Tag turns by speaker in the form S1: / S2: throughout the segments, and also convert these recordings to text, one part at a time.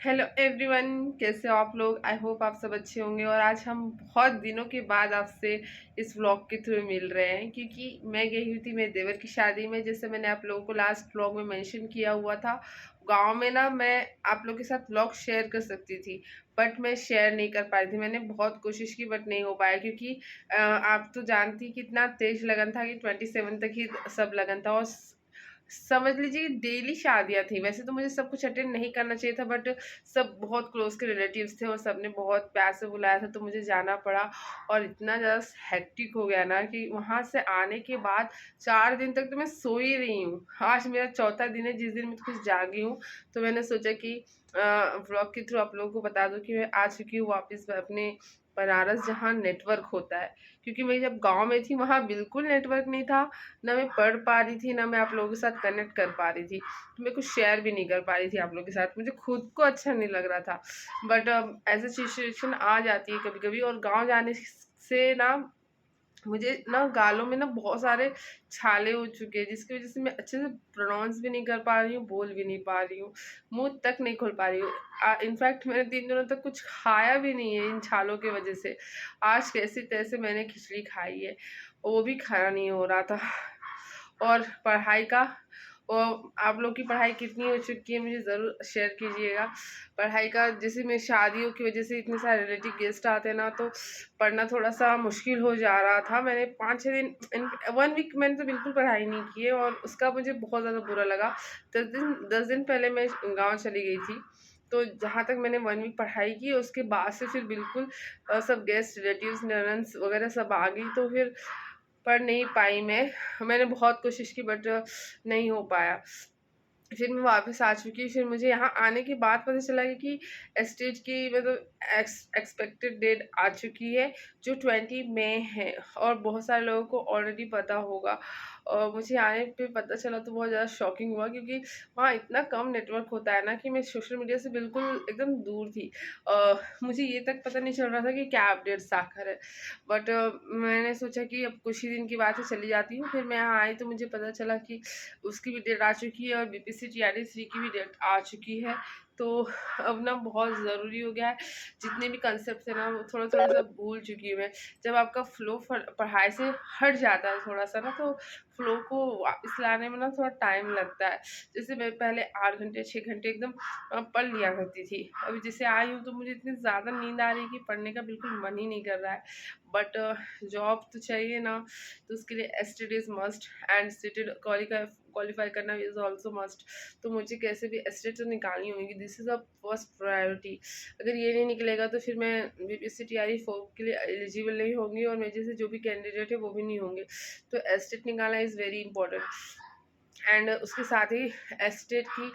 S1: Hello everyone, कैसे हो आप लोग। आई होप आप सब अच्छे होंगे। और आज हम बहुत दिनों के बाद आपसे इस व्लॉग के थ्रू मिल रहे हैं, क्योंकि मैं गई हुई थी मेरे देवर की शादी में। जैसे मैंने आप लोगों को लास्ट व्लॉग में मेंशन किया हुआ था, गांव में ना मैं आप लोगों के साथ व्लॉग शेयर कर सकती थी, बट मैं शेयर नहीं कर पाई थी। मैंने बहुत कोशिश की बट नहीं हो पाया, क्योंकि आप तो जानती कितना तेज लगन था कि 27 तक ही सब लगन था। और समझ लीजिए डेली शादियां थी। वैसे तो मुझे सब कुछ अटेंड नहीं करना चाहिए था, बट सब बहुत क्लोज के रिलेटिव्स थे और सबने बहुत प्यार से बुलाया था, तो मुझे जाना पड़ा। और इतना ज़्यादा हेक्टिक हो गया ना कि वहां से आने के बाद 4 दिन तक तो मैं सो ही रही हूँ। आज मेरा चौथा दिन है जिस दिन मैं कुछ जागी हूँ। तो मैंने सोचा कि व्लॉग के थ्रू आप लोगों को बता दूं कि मैं आ चुकी हूँ वापस अपने बनारस, जहाँ नेटवर्क होता है। क्योंकि मैं जब गांव में थी वहाँ बिल्कुल नेटवर्क नहीं था, ना मैं पढ़ पा रही थी, ना मैं आप लोगों के साथ कनेक्ट कर पा रही थी, तो मैं कुछ शेयर भी नहीं कर पा रही थी आप लोगों के साथ। मुझे खुद को अच्छा नहीं लग रहा था। बट ऐसी सिचुएशन आ जाती है कभी कभी। और गांव जाने से ना मुझे ना गालों में ना बहुत सारे छाले हो चुके हैं, जिसकी वजह से मैं अच्छे से प्रोनाउंस भी नहीं कर पा रही हूँ, बोल भी नहीं पा रही हूँ, मुंह तक नहीं खोल पा रही हूँ। इनफैक्ट मैंने 3 दिनों तक कुछ खाया भी नहीं है इन छालों की वजह से। आज कैसे तैसे मैंने खिचड़ी खाई है, वो भी खाना नहीं हो रहा था। और पढ़ाई का, और आप लोग की पढ़ाई कितनी हो चुकी है मुझे ज़रूर शेयर कीजिएगा। पढ़ाई का जैसे मैं शादियों की वजह से इतने सारे रिलेटिव गेस्ट आते हैं ना, तो पढ़ना थोड़ा सा मुश्किल हो जा रहा था। मैंने 5-6 दिन 1 वीक मैंने तो बिल्कुल पढ़ाई नहीं की है, और उसका मुझे बहुत ज़्यादा बुरा लगा। 10 दिन पहले मैं गाँव चली गई थी, तो जहाँ तक मैंने 1 वीक पढ़ाई की, उसके बाद से फिर बिल्कुल सब गेस्ट रिलेटिव्स ननन्स वगैरह सब आ गई, तो फिर पढ़ नहीं पाई मैं। मैंने बहुत कोशिश की बट नहीं हो पाया। फिर मैं वापस आ चुकी। फिर मुझे यहाँ आने के बाद पता चला कि स्टेज की मतलब एक्सपेक्टेड डेट आ चुकी है, जो 20 मई है। और बहुत सारे लोगों को ऑलरेडी पता होगा। और मुझे आने पे पता चला तो बहुत ज़्यादा शॉकिंग हुआ, क्योंकि वहाँ इतना कम नेटवर्क होता है ना कि मैं सोशल मीडिया से बिल्कुल एकदम दूर थी। मुझे ये तक पता नहीं चल रहा था कि क्या अपडेट्स आखिर है। बट मैंने सोचा कि अब कुछ ही दिन की बात है, चली जाती हूँ। फिर मैं यहाँ आई तो मुझे पता चला कि उसकी भी डेट आ चुकी है, और बीपीसी टीआरटी 3 की भी डेट आ चुकी है। तो अब ना बहुत ज़रूरी हो गया है, जितने भी कंसेप्ट है ना वो थोड़ा थोड़ा सा भूल चुकी हूँ मैं। जब आपका फ्लो पढ़ाई से हट जाता है थोड़ा सा ना, तो फ्लो को वापस लाने में ना थोड़ा टाइम लगता है। जैसे मैं पहले 8 घंटे 6 घंटे एकदम पढ़ लिया करती थी। अभी जैसे आई हूँ तो मुझे इतनी ज़्यादा नींद आ रही है कि पढ़ने का बिल्कुल मन ही नहीं कर रहा है। बट जॉब तो चाहिए ना, तो उसके लिए estate is must, and stated qualify करना इज़ ऑल्सो मस्ट। तो मुझे कैसे भी एस्टेट तो निकालनी होगी, this is a first priority. अगर ये नहीं निकलेगा तो फिर मैं बीपीएससी टीआरई 4 के लिए एलिजिबल नहीं होंगी, और मेरे जैसे जो भी कैंडिडेट है वो भी नहीं होंगे। तो एस्टेट निकालना इज़ वेरी इंपॉर्टेंट। एंड उसके साथ ही एस्टेट की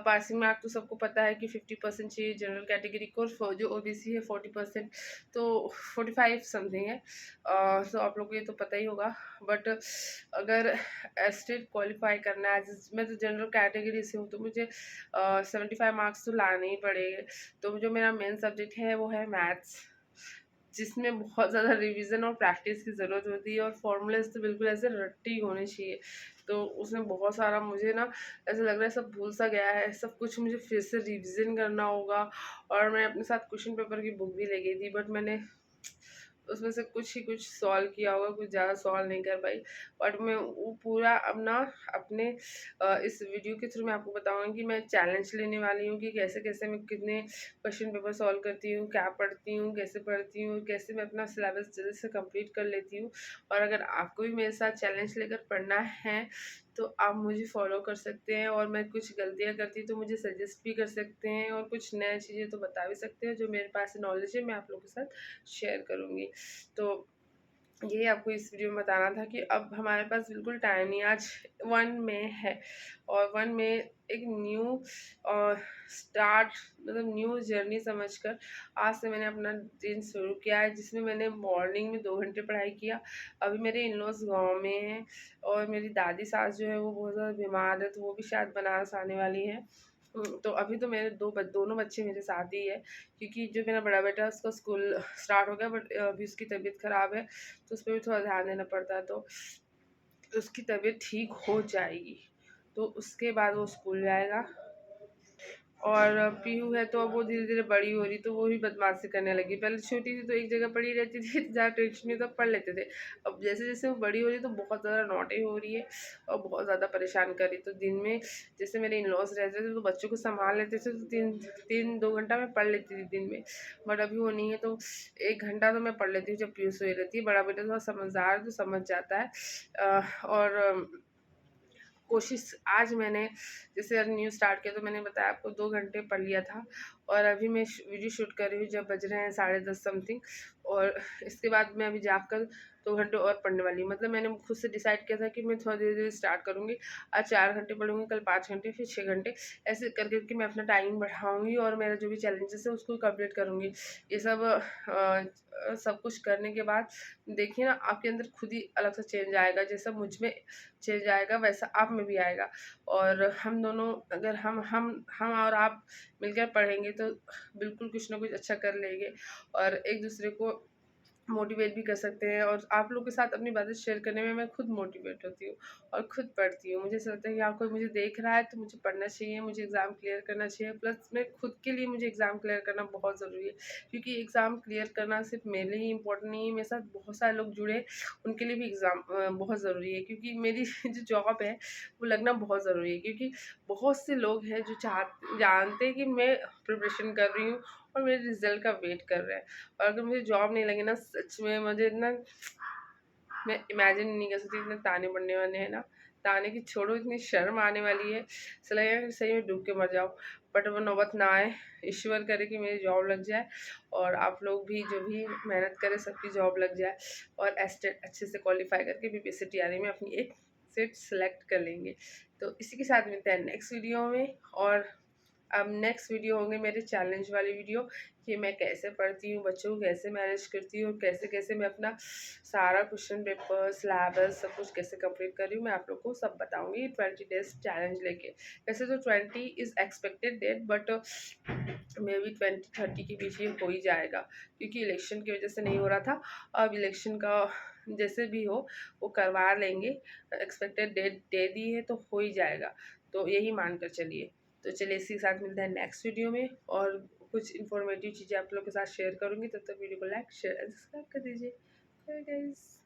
S1: पासिंग मार्क तो सबको पता है कि 50% चाहिए जनरल कैटेगरी को, और जो ओबीसी है 40%, तो 45 समथिंग है। तो आप लोग को ये तो पता ही होगा। बट अगर एस्टेट क्वालिफाई करना है, मैं तो जनरल कैटेगरी से हूँ, तो मुझे 75 मार्क्स तो लाने ही पड़ेंगे। तो जो मेरा मेन सब्जेक्ट है वो है मैथ्स, जिसमें बहुत ज़्यादा रिवीजन और प्रैक्टिस की ज़रूरत होती है, और फॉर्मूलेज तो बिल्कुल ऐसे रट्टी होने चाहिए। तो उसमें बहुत सारा मुझे ना ऐसा लग रहा है सब भूल सा गया है, सब कुछ मुझे फिर से रिवीजन करना होगा। और मैं अपने साथ क्वेश्चन पेपर की बुक भी ले गई थी, बट मैंने उसमें से कुछ ही कुछ सॉल्व किया होगा, कुछ ज़्यादा सॉल्व नहीं कर पाई। बट मैं वो पूरा अब ना अपने इस वीडियो के थ्रू मैं आपको बताऊंगी कि मैं चैलेंज लेने वाली हूँ कि कैसे कैसे मैं कितने क्वेश्चन पेपर सॉल्व करती हूँ, क्या पढ़ती हूँ, कैसे कैसे मैं अपना सिलेबस जल्दी से कंप्लीट कर लेती हूँ। और अगर आपको भी मेरे साथ चैलेंज लेकर पढ़ना है तो आप मुझे फॉलो कर सकते हैं, और मैं कुछ गलतियाँ करती तो मुझे सजेस्ट भी कर सकते हैं, और कुछ नई चीज़ें तो बता भी सकते हैं। जो मेरे पास नॉलेज है मैं आप लोगों के साथ शेयर करूँगी। तो यही आपको इस वीडियो में बताना था कि अब हमारे पास बिल्कुल टाइम नहीं। आज 1 मई है, और 1 मई एक न्यू स्टार्ट, मतलब न्यू जर्नी समझकर आज से मैंने अपना दिन शुरू किया है, जिसमें मैंने मॉर्निंग में 2 घंटे पढ़ाई किया। अभी मेरे इन लॉज गाँव में हैं, और मेरी दादी सास जो है वो बहुत ज़्यादा बीमार है, तो वो भी शायद बनारस आने वाली है। तो अभी तो मेरे दोनों बच्चे मेरे साथ ही है, क्योंकि जो मेरा बड़ा बेटा है उसका स्कूल स्टार्ट हो गया, बट अभी उसकी तबीयत ख़राब है, तो उस पर भी थोड़ा ध्यान देना पड़ता है। तो उसकी तबीयत ठीक हो जाएगी तो उसके बाद वो स्कूल जाएगा। और पीहू है तो अब वो धीरे धीरे बड़ी हो रही, तो वो भी बदमाशी करने लगी। पहले छोटी थी तो एक जगह पड़ी रहती थी तो ज़्यादा टेंशन नहीं, तो पढ़ लेते थे। अब जैसे जैसे वो बड़ी हो रही तो बहुत ज़्यादा नॉटी हो रही है और बहुत ज़्यादा परेशान कर रही। तो दिन में जैसे मेरे इन लॉज रहते थे तो बच्चों को संभाल लेते थे, तो तीन तीन दो घंटा मैं पढ़ लेती थी दिन में। बट अभी वो नहीं है तो 1 घंटा तो मैं पढ़ लेती हूँ जब पीहू सोई रहती है। बड़ा बेटा थोड़ा समझदार है तो समझ जाता है। और कोशिश आज मैंने जैसे न्यू स्टार्ट किया तो मैंने बताया आपको 2 घंटे पढ़ लिया था। और अभी मैं वीडियो शूट कर रही हूँ जब बज रहे हैं 10:30 समथिंग। और इसके बाद मैं अभी जाकर 2 घंटे और पढ़ने वाली हूँ। मतलब मैंने खुद से डिसाइड किया था कि मैं थोड़ा धीरे धीरे स्टार्ट करूँगी। आज 4 घंटे पढ़ूंगी, कल 5 घंटे, फिर 6 घंटे, ऐसे कर करके मैं अपना टाइम बढ़ाऊँगी और मेरा जो भी चैलेंजेस है उसको कंप्लीट करूँगी। ये सब सब कुछ करने के बाद देखिए ना आपके अंदर खुद ही अलग सा चेंज आएगा। जैसा मुझ में चेंज आएगा वैसा आप में भी आएगा। और हम दोनों अगर हम और आप मिलकर पढ़ेंगे तो बिल्कुल कुछ ना कुछ अच्छा कर लेंगे और एक दूसरे को मोटिवेट भी कर सकते हैं। और आप लोग के साथ अपनी बातें शेयर करने में मैं खुद मोटिवेट होती हूँ और खुद पढ़ती हूँ। मुझे ऐसा लगता है कि हाँ, कोई मुझे देख रहा है तो मुझे पढ़ना चाहिए, मुझे एग्ज़ाम क्लियर करना चाहिए। प्लस मैं खुद के लिए मुझे एग्ज़ाम क्लियर करना बहुत ज़रूरी है, क्योंकि एग्ज़ाम क्लियर करना सिर्फ मेरे लिए ही इंपॉर्टेंट नहीं है, मेरे साथ बहुत सारे लोग जुड़े हैं, उनके लिए भी एग्ज़ाम बहुत ज़रूरी है। क्योंकि मेरी जो जॉब है वो लगना बहुत ज़रूरी है, क्योंकि बहुत से लोग हैं जो जानते हैं कि मैं प्रिपरेशन कर रही हूँ और मेरे रिजल्ट का वेट कर रहे हैं। और अगर मुझे जॉब नहीं लगे ना, सच में मुझे ना, मैं इमेजिन नहीं कर सकती इतने ताने पड़ने वाले हैं ना। ताने की छोड़ो, इतनी शर्म आने वाली है, ऐसा लगेगा कि सही में डूब के मर जाओ। बट वो नौबत ना आए, ईश्वर करे कि मेरी जॉब लग जाए और आप लोग भी जो भी मेहनत करें सबकी जॉब लग जाए और एस्टेट अच्छे से क्वालिफाई करके बीपीएससी टीआरई में अपनी एक सीट सेलेक्ट कर लेंगे। तो इसी के साथ मिलते हैं नेक्स्ट वीडियो में। और अब नेक्स्ट वीडियो होंगे मेरे चैलेंज वाली वीडियो, कि मैं कैसे पढ़ती हूँ, बच्चों को कैसे मैनेज करती हूँ, कैसे कैसे मैं अपना सारा क्वेश्चन पेपर सिलेबस सब कुछ कैसे कंप्लीट कर रही हूँ, मैं आप लोग को सब बताऊंगी 20 डेज चैलेंज लेके। वैसे तो 20 is expected date, but may be 20-30 के बीच ये हो ही जाएगा, क्योंकि इलेक्शन की वजह से नहीं हो रहा था। अब इलेक्शन का जैसे भी हो वो करवा लेंगे, एक्सपेक्टेड डेट दे दी है तो हो ही जाएगा, तो यही मान कर चलिए। तो चलिए इसी के साथ मिलते हैं नेक्स्ट वीडियो में और कुछ इन्फॉर्मेटिव चीज़ें आप लोग के साथ शेयर करूँगी। तब तक वीडियो को लाइक शेयर एंड सब्सक्राइब कर दीजिए। Bye guys.